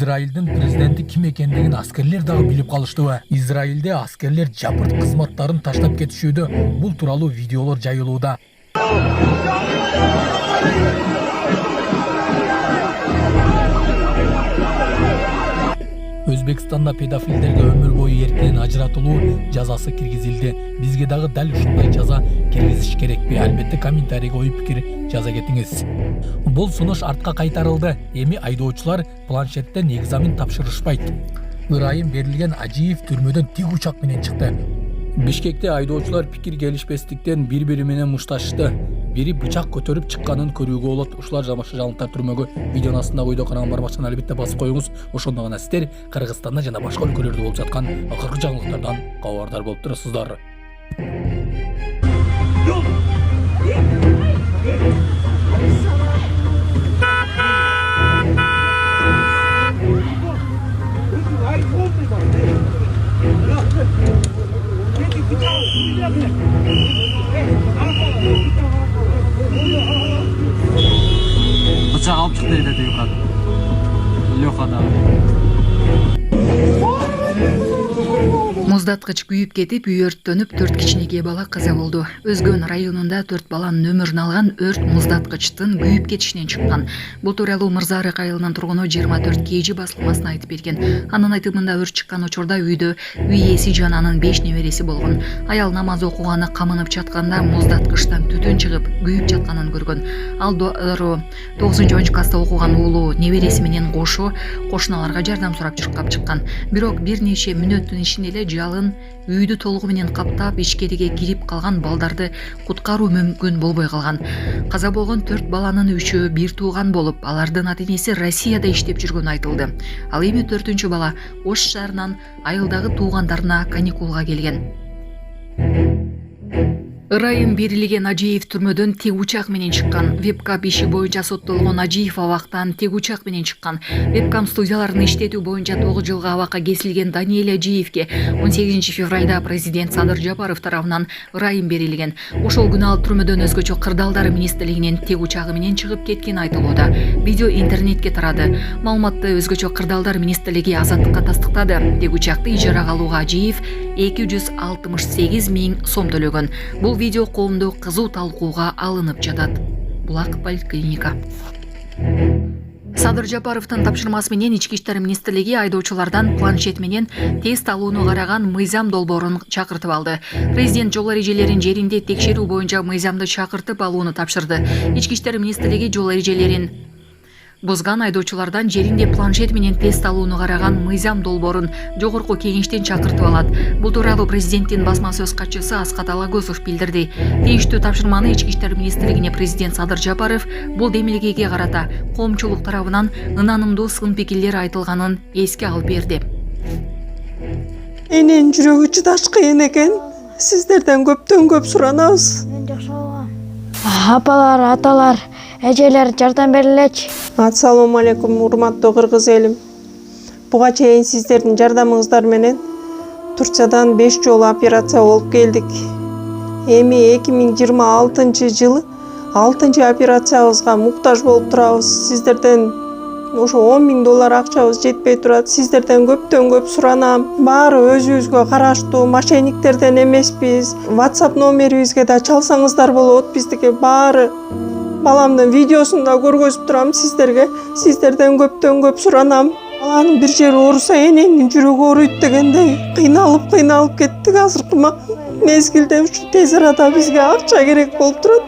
Израильдин президенти ким экендигин аскерлер дагы билип калыштыбы? Израилде аскерлер жапырт кызматтарын таштап кетишүүдө. Бул тууралуу видеолор жайылууда. Өзбекстанда педофилдерге өмүр бою эрктен ажыратылуу жазасы киргизилди. Бизге дагы дал ушундай жаза киргизиш керекпи? Албетте комментарийге ой пикир жаза кетиңиз. Бул сунуш артка кайтарылды. Эми айдоочулар планшеттен экзамен тапшырышпайт. Ырайым берилген Ажиев түрмөдөн тик учак менен чыкты. Бишкекте айдоочулар пикир келишпестиктен бири-бири менен мушташты. Бири бычак көтөрүп чыкканын көрүүгө болот. Ушулар жамаша жалынтар түрмөгө видеонун астында койдо караган бармакчаны албетте басып коюңуз. Ошондо гана сиздер Кыргызстанда жана башка өлкөлөрдө болуп жаткан акыркы жаңылыктардан кабардар болуп турасыздар. Bıçak alıp çıktı dedi yukarı. Lyoxada. Муздаткыч күйүп кетип, үй өрттөнүп, 4 кичинекей бала каза болду. Өзгөн районунда 4 баланын өмүрүн алган өрт муздаткычтын күйүп кетишинен чыккан. Бул тууралуу Мырзарык айылынын тургуну 24 KG басылмасына айтып берген. Анын айтымында өрт чыккан учурда үйдө үй ээси жана анын 5 небереси болгон. Аял намаз окуганы камынып жатканда муздаткычтан түтүн чыгып, күйүп жатканын көргөн. Ал 9-10 класста окуган уулу небереси менен кошо кошуналарга жардам сурап чуркап чыккан. Бирок бир нече мүнөттүн ичинде эле жалын үйдү толугу менен каптап, ичкериге кирип калган балдарды куткаруу мүмкүн болбой калган. Каза болгон 4 баланын 3-өө бир тууган болуп, алардын ата-энеси Россияда иштеп жүргөнү айтылды. Ал эми 4-чү бала Ош шаарынан айылдагы туугандарына каникулга келген. Ырайым берилген Ажиев түрмөдөн тек учак менен чыккан. Вебкам иши боюнча соттолгон Ажиев абактан тек учак менен чыккан. Вебкам студияларын иштетүү боюнча 9 жылга абакка кесилген Даниэль Ажиевке 18 февралда президент Садыр Жапаров тарабынан ырайым берилген. Ошол күнү ал түрмөдөн өзгөчө кырдаалдар министрлигинен тек учагы менен чыгып кеткени айтылууда. Видео интернетке тарады. Маалыматты өзгөчө кырдаалдар министрлиги Азаттыкка тастыктады. Тек учакты ижарага алууга Ажиев 268 000 сом төлөгөн. Бул видео коомдо кызуу талкууга алынып жатат. Булак поликлиника. Садыр Жапаровдун тапшырмасы менен Ички иштер министрлиги айдоочулардан планшет менен тест алууну караган мыйзам долбоорун чакыртып алды. Президент жол эрежелерин жеринде текшерүү боюнча мыйзамды чакыртып алууну тапшырды. Ички иштер министрлиги жол эрежелерин бузган айдоочулардан жеринде планшет менен тест алууну караган мыйзам долбоорун жогорку кеңештен чакыртып алат. Бул тууралуу президенттин басма сөз катчысы Аскат Алагөзов билдирди. Тийиштүү тапшырманы Ички иштер министрлигине президент Садыр Жапаров бул демилгеге карата коомчулук тарабынан ынанымдуу сын пикирлер айтылганын эске алып берди. Эненин жүрөгү чыдаш кыйын экен. Сиздерден көптөн көп суранабыз. Апалар, аталар, эжелер жардам берилечи. Ассалому алейкум, урматтуу кыргыз элим. Буга чейин сиздердин жардамыңыздар менен Турциядан 5 жолу операция болуп келдик. Эми 2026 жылы 6-чы операциябызга муктаж болуп турабыз. Сиздерден ошо $10,000 акчабыз жетпей турат. Сиздерден көптөн көп суранам. Баары өзүбүзгө караштуу, мошенниктерден эмеспиз. WhatsApp номерибизге да чалсаңыздар болот. Биздики баары баламдын видеосун да көргөзүп турам сиздерге. Сиздерден көптөн көп суранам. Баланын бир жери ооруса эненин жүрөгү ооруйт дегендей кыйналып кеттик. Азыркы мезгилде ушу тез арада бизге акча керек болуп турат.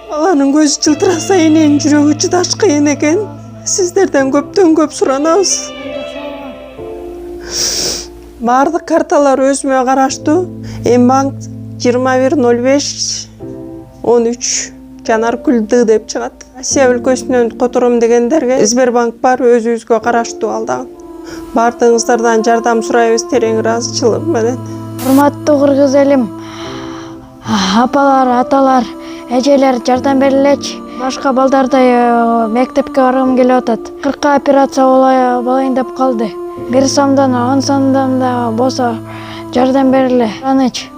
Баланын көзү жылтыраса эненин жүрөгү чыдаш кыйын экен. Сиздерден көптөн көп суранабыз. Баардык карталар өзүмө караштуу. Мбанк 210513 Жанаркүл Д деп чыгат. Россия өлкөсүнөн котором дегендерге Сбербанк бар, өзүбүзгө караштуу ал дагы. Баардыгыңыздардан жардам сурайбыз терең ыраазычылык менен. Урматтуу кыргыз элим, апалар, аталар, эжелер жардам берилечи. Башка балдардай мектепке баргым келип атат. 40 операция болайын деп калды. 1 сомдон 10 сомдон да болсо жардам бериле. Аныч.